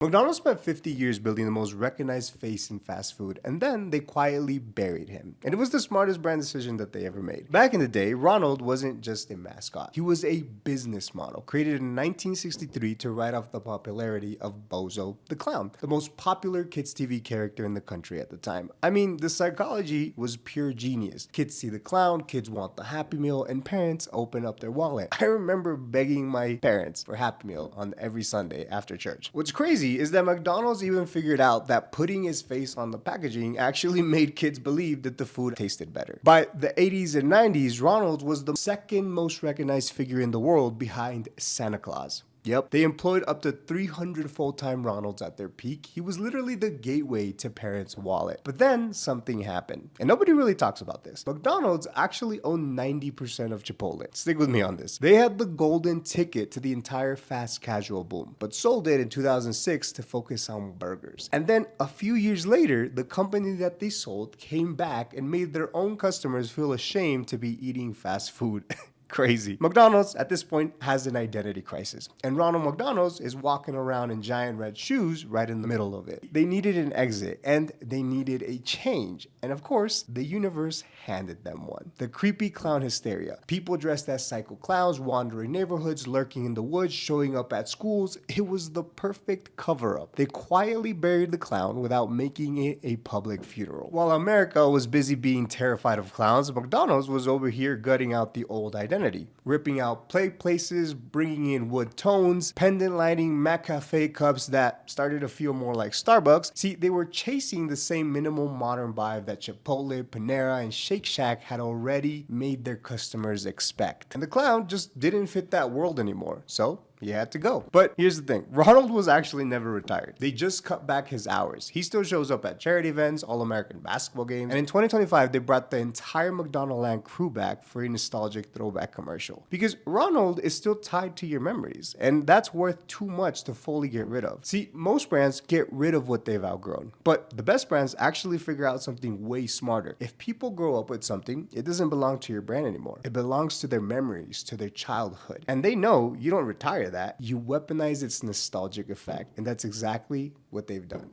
McDonald's spent 50 years building the most recognized face in fast food, and then they quietly buried him. And it was the smartest brand decision that they ever made. Back in the day, Ronald wasn't just a mascot. He was a business model, created in 1963 to ride off the popularity of Bozo the Clown, the most popular kids' TV character in the country at the time. I mean, the psychology was pure genius. Kids see the clown, kids want the Happy Meal, and parents open up their wallet. I remember begging my parents for Happy Meal on every Sunday after church. What's crazy is that McDonald's even figured out that putting his face on the packaging actually made kids believe that the food tasted better. By the 80s and 90s, Ronald was the second most recognized figure in the world behind Santa Claus. Yep, they employed up to 300 full-time Ronalds at their peak. He was literally the gateway to parents' wallet. But then something happened, and nobody really talks about this. McDonald's actually owned 90% of Chipotle. Stick with me on this. They had the golden ticket to the entire fast casual boom, but sold it in 2006 to focus on burgers. And then a few years later, the company that they sold came back and made their own customers feel ashamed to be eating fast food. Crazy. McDonald's at this point has an identity crisis, and Ronald McDonald's is walking around in giant red shoes right in the middle of it. They needed an exit, and they needed a change, and of course, the universe handed them one. The creepy clown hysteria. People dressed as psycho clowns, wandering neighborhoods, lurking in the woods, showing up at schools. It was the perfect cover-up. They quietly buried the clown without making it a public funeral. While America was busy being terrified of clowns, McDonald's was over here gutting out the old identity. Ripping out play places, bringing in wood tones, pendant lighting, McCafe cups that started to feel more like Starbucks. See, they were chasing the same minimal modern vibe that Chipotle, Panera, and Shake Shack had already made their customers expect. And the clown just didn't fit that world anymore, so he had to go. But here's the thing, Ronald was actually never retired. They just cut back his hours. He still shows up at charity events, All-American basketball games, and in 2025, they brought the entire McDonald Land crew back for a nostalgic throwback commercial. Because Ronald is still tied to your memories, and that's worth too much to fully get rid of. See, most brands get rid of what they've outgrown, but the best brands actually figure out something way smarter. If people grow up with something, it doesn't belong to your brand anymore. It belongs to their memories, to their childhood. And they know you don't retire that, you weaponize its nostalgic effect, and that's exactly what they've done.